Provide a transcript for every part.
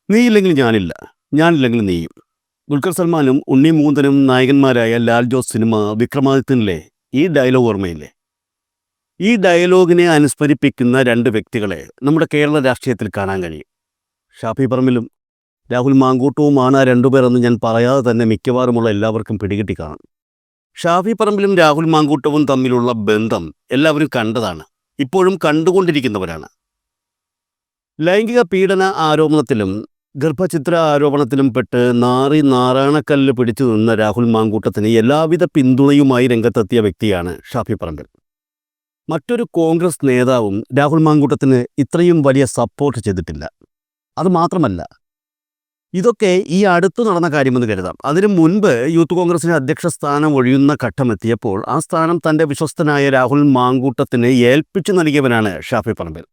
നീയില്ലെങ്കിൽ ഞാനില്ല, ഞാനില്ലെങ്കിൽ നീയും. ദുൽഖർ സൽമാനും ഉണ്ണി മൂന്തനും നായകന്മാരായ ലാൽ ജോസ് സിനിമ വിക്രമാദിത്യനിലെ ഈ ഡയലോഗ് ഓർമ്മയില്ലേ? ഈ ഡയലോഗിനെ അനുസ്മരിപ്പിക്കുന്ന രണ്ട് വ്യക്തികളെ നമ്മുടെ കേരള രാഷ്ട്രീയത്തിൽ കാണാൻ കഴിയും. ഷാഫി പറമ്പിലും രാഹുൽ മാങ്കൂട്ടവുമാണ് ആ രണ്ടുപേർ എന്ന് ഞാൻ പറയാതെ തന്നെ മിക്കവാറുമുള്ള എല്ലാവർക്കും പിടികിട്ടി കാണും. ഷാഫി പറമ്പിലും രാഹുൽ മാങ്കൂട്ടവും തമ്മിലുള്ള ബന്ധം എല്ലാവരും കണ്ടതാണ്, ഇപ്പോഴും കണ്ടുകൊണ്ടിരിക്കുന്നവരാണ്. ലൈംഗിക പീഡന ആരോപണത്തിലും ഗർഭചിത്ര ആരോപണത്തിലും പെട്ട് നാറാണക്കല്ല് പിടിച്ചു നിന്ന രാഹുൽ മാങ്കൂട്ടത്തിന് എല്ലാവിധ പിന്തുണയുമായി രംഗത്തെത്തിയ വ്യക്തിയാണ് ഷാഫി പറമ്പിൽ. മറ്റൊരു കോൺഗ്രസ് നേതാവും രാഹുൽ മാങ്കൂട്ടത്തിന് ഇത്രയും വലിയ സപ്പോർട്ട് ചെയ്തിട്ടില്ല. അതുമാത്രമല്ല, ഇതൊക്കെ ഈ അടുത്തു നടന്ന കാര്യമെന്ന് കരുതാം. അതിനു മുൻപ് യൂത്ത് കോൺഗ്രസിന് അധ്യക്ഷ സ്ഥാനം ഒഴിയുന്ന ഘട്ടമെത്തിയപ്പോൾ ആ സ്ഥാനം തൻ്റെ വിശ്വസ്തനായ രാഹുൽ മാങ്കൂട്ടത്തിന് ഏൽപ്പിച്ചു നൽകിയവനാണ് ഷാഫി പറമ്പിൽ.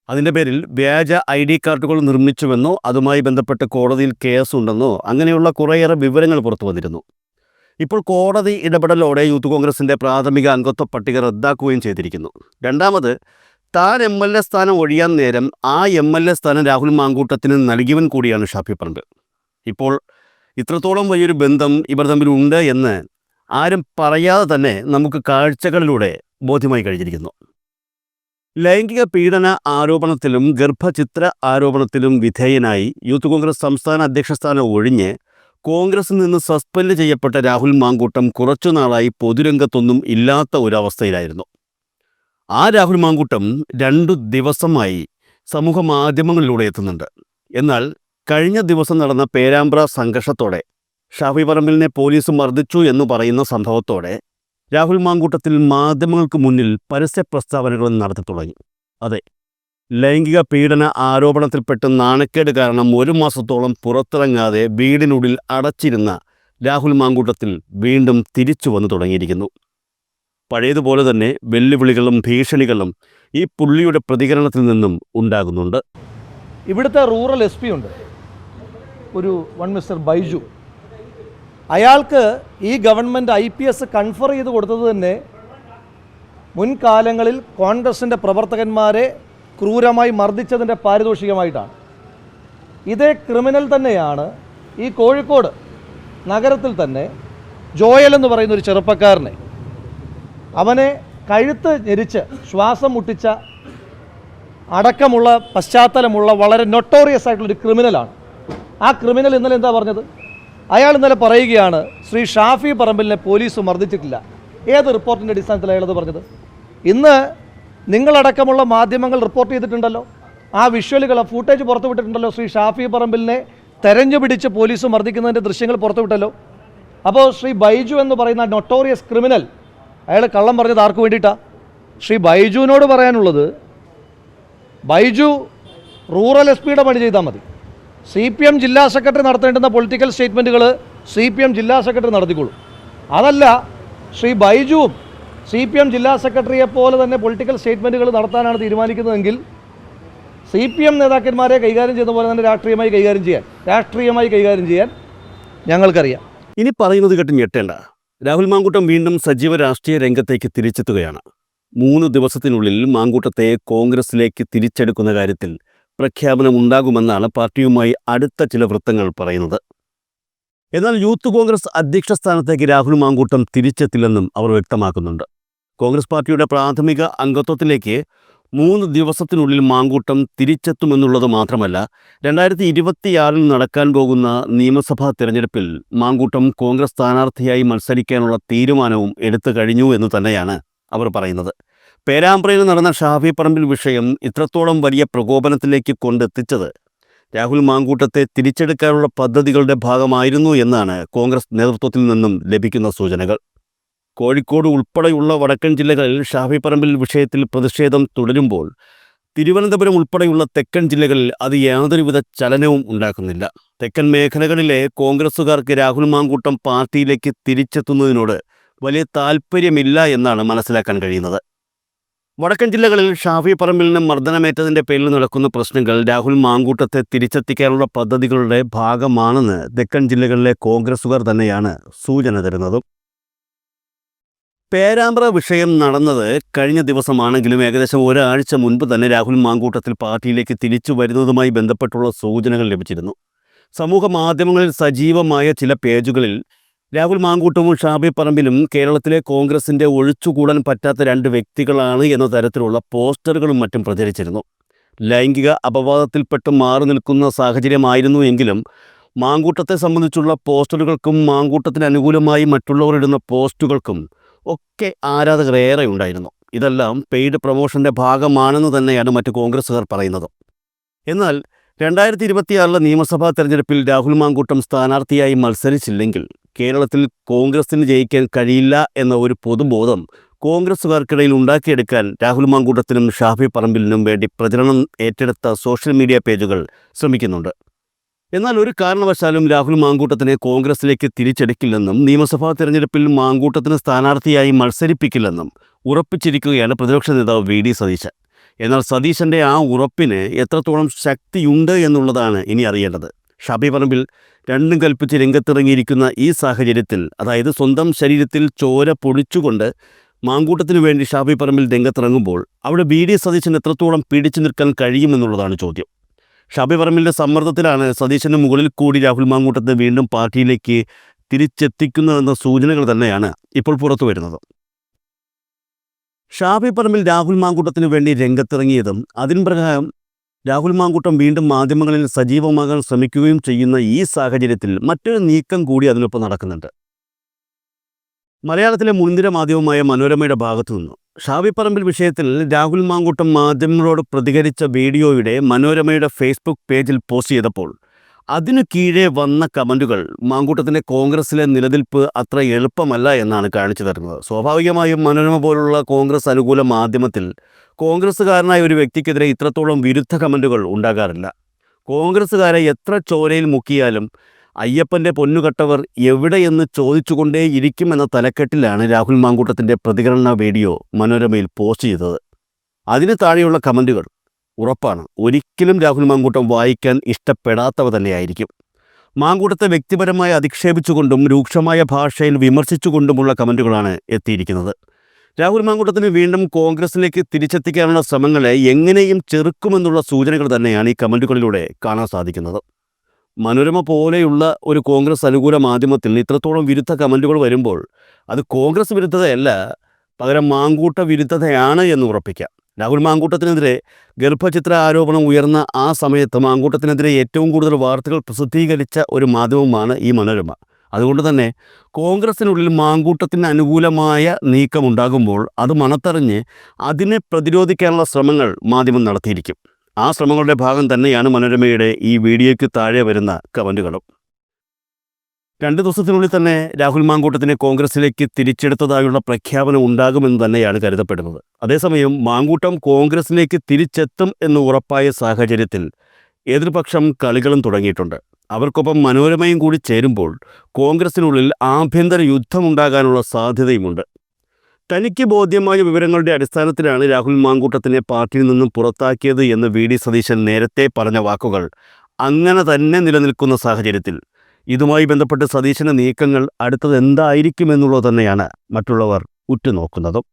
അതിൻ്റെ പേരിൽ വ്യാജ ID കാർഡുകൾ നിർമ്മിച്ചുവെന്നോ അതുമായി ബന്ധപ്പെട്ട് കോടതിയിൽ കേസുണ്ടെന്നോ അങ്ങനെയുള്ള കുറേയേറെ വിവരങ്ങൾ പുറത്തു വന്നിരുന്നു. ഇപ്പോൾ കോടതി ഇടപെടലോടെ യൂത്ത് കോൺഗ്രസിൻ്റെ പ്രാഥമിക അംഗത്വ പട്ടിക റദ്ദാക്കുകയും ചെയ്തിരിക്കുന്നു. രണ്ടാമത്, താൻ MLA സ്ഥാനം ഒഴിയാൻ നേരം ആ MLA സ്ഥാനം രാഹുൽ മാങ്കൂട്ടത്തിന് നൽകിയവൻ കൂടിയാണ് ഷാഫി പറമ്പിൽ. ഇപ്പോൾ ഇത്രത്തോളം വലിയൊരു ബന്ധം ഇവർ തമ്മിലുണ്ട് എന്ന് ആരും പറയാതെ തന്നെ നമുക്ക് കാഴ്ചകളിലൂടെ ബോധ്യമായി കഴിഞ്ഞിരിക്കുന്നു. ലൈംഗിക പീഡന ആരോപണത്തിലും ഗർഭചിത്ര ആരോപണത്തിലും വിധേയനായി യൂത്ത് കോൺഗ്രസ് സംസ്ഥാന അധ്യക്ഷ സ്ഥാനം ഒഴിഞ്ഞ് കോൺഗ്രസിൽ നിന്ന് സസ്പെൻഡ് ചെയ്യപ്പെട്ട രാഹുൽ മാങ്കൂട്ടം കുറച്ചുനാളായി പൊതുരംഗത്തൊന്നും ഇല്ലാത്ത ഒരവസ്ഥയിലായിരുന്നു. ആ രാഹുൽ മാങ്കൂട്ടം 2 ദിവസമായി സമൂഹ മാധ്യമങ്ങളിലൂടെ എത്തുന്നുണ്ട്. എന്നാൽ കഴിഞ്ഞ ദിവസം നടന്ന പേരാമ്പ്ര സംഘർഷത്തോടെ ഷാഫി പറമ്പിലിനെ പോലീസ് മർദ്ദിച്ചു എന്ന് പറയുന്ന സംഭവത്തോടെ രാഹുൽ മാങ്കൂട്ടത്തിൽ മാധ്യമങ്ങൾക്ക് മുന്നിൽ പരസ്യ പ്രസ്താവനകൾ നടത്തി തുടങ്ങി. അതെ, ലൈംഗിക പീഡന ആരോപണത്തിൽപ്പെട്ട് നാണക്കേട് കാരണം 1 മാസത്തോളം പുറത്തിറങ്ങാതെ വീടിനുള്ളിൽ അടച്ചിരുന്ന രാഹുൽ മാങ്കൂട്ടത്തിൽ വീണ്ടും തിരിച്ചു വന്നു തുടങ്ങിയിരിക്കുന്നു. പഴയതുപോലെ തന്നെ വെല്ലുവിളികളും ഭീഷണികളും ഈ പുള്ളിയുടെ പ്രതികരണത്തിൽ നിന്നും ഉണ്ടാകുന്നുണ്ട്. ഇവിടുത്തെ റൂറൽ SP ഉണ്ട്, ഒരു മിസ്റ്റർ ബൈജു. അയാൾക്ക് ഈ ഗവൺമെൻറ് IPS കൺഫർ ചെയ്ത് കൊടുത്തത് തന്നെ മുൻകാലങ്ങളിൽ കോൺഗ്രസിൻ്റെ പ്രവർത്തകന്മാരെ ക്രൂരമായി മർദ്ദിച്ചതിൻ്റെ പാരിതോഷികമായിട്ടാണ്. ഇതേ ക്രിമിനൽ തന്നെയാണ് ഈ കോഴിക്കോട് നഗരത്തിൽ തന്നെ ജോയൽ എന്ന് പറയുന്ന ഒരു ചെറുപ്പക്കാരനെ, അവനെ കഴുത്ത് ഞെരിച്ച് ശ്വാസം മുട്ടിച്ച അടക്കമുള്ള പശ്ചാത്തലമുള്ള വളരെ നൊട്ടോറിയസ് ആയിട്ടുള്ളൊരു ക്രിമിനലാണ്. ആ ക്രിമിനൽ ഇന്നലെ എന്താ പറഞ്ഞത്? അയാൾ ഇന്നലെ പറയുകയാണ്, ശ്രീ ഷാഫി പറമ്പിലിനെ പോലീസ് മർദ്ദിച്ചിട്ടില്ല. ഏത് റിപ്പോർട്ടിൻ്റെ അടിസ്ഥാനത്തിൽ അയാളത് പറഞ്ഞത്? ഇന്ന് നിങ്ങളടക്കമുള്ള മാധ്യമങ്ങൾ റിപ്പോർട്ട് ചെയ്തിട്ടുണ്ടല്ലോ, ആ വിഷ്വലുകൾ, ആ ഫൂട്ടേജ് പുറത്തുവിട്ടിട്ടുണ്ടല്ലോ. ശ്രീ ഷാഫി പറമ്പിലിനെ തെരഞ്ഞു പിടിച്ച് പോലീസ് മർദ്ദിക്കുന്നതിൻ്റെ ദൃശ്യങ്ങൾ പുറത്തുവിട്ടല്ലോ. അപ്പോൾ ശ്രീ ബൈജു എന്ന് പറയുന്ന നൊട്ടോറിയസ് ക്രിമിനൽ അയാൾ കള്ളം പറഞ്ഞത് ആർക്ക് വേണ്ടിയിട്ടാണ്? ശ്രീ ബൈജുവിനോട് പറയാനുള്ളത്, ബൈജു റൂറൽ SP പണി ചെയ്താൽ മതി. CPM ജില്ലാ സെക്രട്ടറി നടത്തേണ്ടുന്ന പൊളിറ്റിക്കൽ സ്റ്റേറ്റ്മെൻറ്റുകൾ CPM ജില്ലാ സെക്രട്ടറി നടത്തിക്കൊള്ളും. അതല്ല, ശ്രീ ബൈജുവും CPM ജില്ലാ സെക്രട്ടറിയെ പോലെ തന്നെ പൊളിറ്റിക്കൽ സ്റ്റേറ്റ്മെൻറ്റുകൾ നടത്താനാണ് തീരുമാനിക്കുന്നതെങ്കിൽ CPM നേതാക്കന്മാരെ കൈകാര്യം ചെയ്യുന്ന പോലെ തന്നെ രാഷ്ട്രീയമായി കൈകാര്യം ചെയ്യാൻ ഞങ്ങൾക്കറിയാം. ഇനി പറയുന്നത് കേട്ട് ഞെട്ടേണ്ട. രാഹുൽ മാങ്കൂട്ടം വീണ്ടും സജീവ രാഷ്ട്രീയ രംഗത്തേക്ക് തിരിച്ചെത്തുകയാണ്. 3 ദിവസത്തിനുള്ളിൽ മാങ്കൂട്ടത്തെ കോൺഗ്രസിലേക്ക് തിരിച്ചെടുക്കുന്ന കാര്യത്തിൽ പ്രഖ്യാപനം ഉണ്ടാകുമെന്നാണ് പാർട്ടിയുമായി അടുത്ത ചില വൃത്തങ്ങൾ പറയുന്നത്. എന്നാൽ യൂത്ത് കോൺഗ്രസ് അധ്യക്ഷ സ്ഥാനത്തേക്ക് രാഹുൽ മാങ്കൂട്ടം തിരിച്ചെത്തില്ലെന്നും അവർ വ്യക്തമാക്കുന്നുണ്ട്. കോൺഗ്രസ് പാർട്ടിയുടെ പ്രാഥമിക അംഗത്വത്തിലേക്ക് 3 ദിവസത്തിനുള്ളിൽ മാങ്കൂട്ടം തിരിച്ചെത്തുമെന്നുള്ളത് മാത്രമല്ല, 2026 നടക്കാൻ പോകുന്ന നിയമസഭാ തെരഞ്ഞെടുപ്പിൽ മാങ്കൂട്ടം കോൺഗ്രസ് സ്ഥാനാർത്ഥിയായി മത്സരിക്കാനുള്ള തീരുമാനവും എടുത്തു കഴിഞ്ഞു എന്ന് തന്നെയാണ് അവർ പറയുന്നത്. പേരാമ്പ്രയിൽ നടന്ന ഷാഫി പറമ്പിൽ വിഷയം ഇത്രത്തോളം വലിയ പ്രകോപനത്തിലേക്ക് കൊണ്ടെത്തിച്ചത് രാഹുൽ മാങ്കൂട്ടത്തെ തിരിച്ചെടുക്കാനുള്ള പദ്ധതികളുടെ ഭാഗമായിരുന്നു എന്നാണ് കോൺഗ്രസ് നേതൃത്വത്തിൽ നിന്നും ലഭിക്കുന്ന സൂചനകൾ. കോഴിക്കോട് ഉൾപ്പെടെയുള്ള വടക്കൻ ജില്ലകളിൽ ഷാഫി പറമ്പിൽ വിഷയത്തിൽ പ്രതിഷേധം തുടരുമ്പോൾ തിരുവനന്തപുരം ഉൾപ്പെടെയുള്ള തെക്കൻ ജില്ലകളിൽ അത് യാതൊരുവിധ ചലനവും ഉണ്ടാക്കുന്നില്ല. തെക്കൻ മേഖലകളിലെ കോൺഗ്രസുകാർക്ക് രാഹുൽ മാങ്കൂട്ടം പാർട്ടിയിലേക്ക് തിരിച്ചെത്തുന്നതിനോട് വലിയ താല്പര്യമില്ല എന്നാണ് മനസ്സിലാക്കാൻ കഴിയുന്നത്. വടക്കൻ ജില്ലകളിൽ ഷാഫി പറമ്പിലിന് മർദ്ദനമേറ്റതിൻ്റെ പേരിൽ നടക്കുന്ന പ്രശ്നങ്ങൾ രാഹുൽ മാങ്കൂട്ടത്തെ തിരിച്ചെത്തിക്കാനുള്ള പദ്ധതികളുടെ ഭാഗമാണെന്ന് തെക്കൻ ജില്ലകളിലെ കോൺഗ്രസുകാർ തന്നെയാണ് സൂചന തരുന്നതും. പേരാമ്പ്ര വിഷയം നടന്നത് കഴിഞ്ഞ ദിവസമാണെങ്കിലും ഏകദേശം ഒരാഴ്ച മുൻപ് തന്നെ രാഹുൽ മാങ്കൂട്ടത്തിൽ പാർട്ടിയിലേക്ക് തിരിച്ചു വരുന്നതുമായി ബന്ധപ്പെട്ടുള്ള സൂചനകൾ ലഭിച്ചിരുന്നു. സമൂഹ മാധ്യമങ്ങളിൽ സജീവമായ ചില പേജുകളിൽ രാഹുൽ മാങ്കൂട്ടവും ഷാഫി പറമ്പിലും കേരളത്തിലെ കോൺഗ്രസിൻ്റെ ഒഴിച്ചുകൂടാൻ പറ്റാത്ത രണ്ട് വ്യക്തികളാണ് എന്ന തരത്തിലുള്ള പോസ്റ്ററുകളും മറ്റും പ്രചരിച്ചിരുന്നു. ലൈംഗിക അപവാദത്തിൽപ്പെട്ട് മാറി നിൽക്കുന്ന സാഹചര്യമായിരുന്നു എങ്കിലും മാങ്കൂട്ടത്തെ സംബന്ധിച്ചുള്ള പോസ്റ്ററുകൾക്കും മാങ്കൂട്ടത്തിന് അനുകൂലമായി മറ്റുള്ളവരിടുന്ന പോസ്റ്റുകൾക്കും ഒക്കെ ആരാധകർ ഏറെ ഉണ്ടായിരുന്നു. ഇതെല്ലാം പെയ്ഡ് പ്രൊമോഷൻ്റെ ഭാഗമാണെന്ന് തന്നെയാണ് മറ്റ് കോൺഗ്രസ്സുകാർ പറയുന്നത്. എന്നാൽ 2026 നിയമസഭാ തെരഞ്ഞെടുപ്പിൽ രാഹുൽ മാങ്കൂട്ടം സ്ഥാനാർത്ഥിയായി മത്സരിച്ചില്ലെങ്കിൽ കേരളത്തിൽ കോൺഗ്രസിന് ജയിക്കാൻ കഴിയില്ല എന്ന ഒരു പൊതുബോധം കോൺഗ്രസ്സുകാർക്കിടയിൽ ഉണ്ടാക്കിയെടുക്കാൻ രാഹുൽ മാങ്കൂട്ടത്തിനും ഷാഫി പറമ്പിലിനും വേണ്ടി പ്രചരണം ഏറ്റെടുത്ത സോഷ്യൽ മീഡിയ പേജുകൾ ശ്രമിക്കുന്നുണ്ട്. എന്നാൽ ഒരു കാരണവശാലും രാഹുൽ മാങ്കൂട്ടത്തിനെ കോൺഗ്രസിലേക്ക് തിരിച്ചെടുക്കില്ലെന്നും നിയമസഭാ തെരഞ്ഞെടുപ്പിൽ മാങ്കൂട്ടത്തിന് സ്ഥാനാർത്ഥിയായി മത്സരിപ്പിക്കില്ലെന്നും ഉറപ്പിച്ചിരിക്കുകയാണ് പ്രതിപക്ഷ നേതാവ് വി.ഡി. സതീശൻ. എന്നാൽ സതീശൻ്റെ ആ ഉറപ്പിന് എത്രത്തോളം ശക്തിയുണ്ട് എന്നുള്ളതാണ് ഇനി അറിയേണ്ടത്. ഷാഫി പറമ്പിൽ രണ്ടും കൽപ്പിച്ച് രംഗത്തിറങ്ങിയിരിക്കുന്ന ഈ സാഹചര്യത്തിൽ, അതായത് സ്വന്തം ശരീരത്തിൽ ചോര പൊടിച്ചുകൊണ്ട് മാങ്കൂട്ടത്തിനു വേണ്ടി ഷാഫി പറമ്പിൽ രംഗത്തിറങ്ങുമ്പോൾ അവിടെ വി.ഡി. സതീശൻ എത്രത്തോളം പിടിച്ചു നിൽക്കാൻ കഴിയുമെന്നുള്ളതാണ് ചോദ്യം. ഷാഫി പറമ്പിലിൻ്റെ സമ്മർദ്ദത്തിലാണ് സതീശന് മുകളിൽ കൂടി രാഹുൽ മാങ്കൂട്ടത്തെ വീണ്ടും പാർട്ടിയിലേക്ക് തിരിച്ചെത്തിക്കുന്നതെന്ന സൂചനകൾ തന്നെയാണ് ഇപ്പോൾ പുറത്തു വരുന്നത്. ഷാഫി പറമ്പിൽ രാഹുൽ മാങ്കൂട്ടത്തിന് വേണ്ടി രംഗത്തിറങ്ങിയതും അതിന് പ്രകാരം രാഹുൽ മാങ്കൂട്ടം വീണ്ടും മാധ്യമങ്ങളിൽ സജീവമാകാൻ ശ്രമിക്കുകയും ചെയ്യുന്ന ഈ സാഹചര്യത്തിൽ മറ്റൊരു നീക്കം കൂടി അതിനൊപ്പം നടക്കുന്നുണ്ട്. മലയാളത്തിലെ മുൻനിര മാധ്യമമായ മനോരമയുടെ ഭാഗത്തു നിന്നു ഷാഫി പറമ്പിൽ വിഷയത്തിൽ രാഹുൽ മാങ്കൂട്ടം മാധ്യമങ്ങളോട് പ്രതികരിച്ച വീഡിയോയുടെ മനോരമയുടെ ഫേസ്ബുക്ക് പേജിൽ പോസ്റ്റ് ചെയ്തപ്പോൾ അതിനു കീഴെ വന്ന കമൻറ്റുകൾ മാങ്കൂട്ടത്തിൻ്റെ കോൺഗ്രസിലെ നിലനിൽപ്പ് അത്ര എളുപ്പമല്ല എന്നാണ് കാണിച്ചു തരുന്നത്. സ്വാഭാവികമായും മനോരമ പോലുള്ള കോൺഗ്രസ് അനുകൂല മാധ്യമത്തിൽ കോൺഗ്രസ്സുകാരനായ ഒരു വ്യക്തിക്കെതിരെ ഇത്രത്തോളം വിരുദ്ധ കമൻറ്റുകൾ ഉണ്ടാകാറില്ല. കോൺഗ്രസ്സുകാരെ എത്ര ചോരയിൽ മുക്കിയാലും അയ്യപ്പൻ്റെ പൊന്നുകട്ടവർ എവിടെയെന്ന് ചോദിച്ചുകൊണ്ടേയിരിക്കുമെന്ന തലക്കെട്ടിലാണ് രാഹുൽ മാങ്കൂട്ടത്തിൻ്റെ പ്രതികരണ വീഡിയോ മനോരമയിൽ പോസ്റ്റ് ചെയ്തത്. അതിന് താഴെയുള്ള കമൻറ്റുകൾ ഉറപ്പാണ് ഒരിക്കലും രാഹുൽ മാങ്കൂട്ടം വായിക്കാൻ ഇഷ്ടപ്പെടാത്തവ തന്നെയായിരിക്കും. മാങ്കൂട്ടത്തെ വ്യക്തിപരമായി അധിക്ഷേപിച്ചുകൊണ്ടും രൂക്ഷമായ ഭാഷയിൽ വിമർശിച്ചുകൊണ്ടുമുള്ള കമൻറ്റുകളാണ് എത്തിയിരിക്കുന്നത്. രാഹുൽ മാങ്കൂട്ടത്തിന് വീണ്ടും കോൺഗ്രസിലേക്ക് തിരിച്ചെത്തിക്കാനുള്ള ശ്രമങ്ങളെ എങ്ങനെയും ചെറുക്കുമെന്നുള്ള സൂചനകൾ തന്നെയാണ് ഈ കമൻറ്റുകളിലൂടെ കാണാൻ സാധിക്കുന്നത്. മനോരമ പോലെയുള്ള ഒരു കോൺഗ്രസ് അനുകൂല മാധ്യമത്തിൽ ഇത്രത്തോളം വിരുദ്ധ കമൻറ്റുകൾ വരുമ്പോൾ അത് കോൺഗ്രസ് വിരുദ്ധതയല്ല, പകരം മാങ്കൂട്ട വിരുദ്ധതയാണ് എന്ന് ഉറപ്പിക്കാം. രാഹുൽ മാങ്കൂട്ടത്തിനെതിരെ ഗർഭചിത്ര ആരോപണം ഉയർന്ന ആ സമയത്ത് മാങ്കൂട്ടത്തിനെതിരെ ഏറ്റവും കൂടുതൽ വാർത്തകൾ പ്രസിദ്ധീകരിച്ച ഒരു മാധ്യമമാണ് ഈ മനോരമ. അതുകൊണ്ട് തന്നെ കോൺഗ്രസിനുള്ളിൽ മാങ്കൂട്ടത്തിന് അനുകൂലമായ നീക്കമുണ്ടാകുമ്പോൾ അത് മണത്തറിഞ്ഞ് അതിനെ പ്രതിരോധിക്കാനുള്ള ശ്രമങ്ങൾ മാധ്യമം നടത്തിയിരിക്കും. ആ ശ്രമങ്ങളുടെ ഭാഗം തന്നെയാണ് മനോരമയുടെ ഈ വീഡിയോയ്ക്ക് താഴെ വരുന്ന കമൻറ്റുകളും. 2 ദിവസത്തിനുള്ളിൽ തന്നെ രാഹുൽ മാങ്കൂട്ടത്തിനെ കോൺഗ്രസിലേക്ക് തിരിച്ചെടുത്തതായുള്ള പ്രഖ്യാപനം ഉണ്ടാകുമെന്ന് തന്നെയാണ് കരുതപ്പെടുന്നത്. അതേസമയം മാങ്കൂട്ടം കോൺഗ്രസിലേക്ക് തിരിച്ചെത്തും എന്ന് ഉറപ്പായ സാഹചര്യത്തിൽ എതിർപക്ഷം കളികളും തുടങ്ങിയിട്ടുണ്ട്. അവർക്കൊപ്പം മനോരമയും കൂടി ചേരുമ്പോൾ കോൺഗ്രസിനുള്ളിൽ ആഭ്യന്തര യുദ്ധമുണ്ടാകാനുള്ള സാധ്യതയുമുണ്ട്. തനിക്ക് ബോധ്യമായ വിവരങ്ങളുടെ അടിസ്ഥാനത്തിലാണ് രാഹുൽ മാങ്കൂട്ടത്തിനെ പാർട്ടിയിൽ നിന്നും പുറത്താക്കിയത് എന്ന് വി.ഡി. സതീശൻ നേരത്തെ പറഞ്ഞ വാക്കുകൾ അങ്ങനെ തന്നെ നിലനിൽക്കുന്ന സാഹചര്യത്തിൽ ഇതുമായി ബന്ധപ്പെട്ട് സതീശൻ്റെ നീക്കങ്ങൾ അടുത്തത് എന്തായിരിക്കുമെന്നുള്ളത് തന്നെയാണ് മറ്റുള്ളവർ ഉറ്റുനോക്കുന്നതും.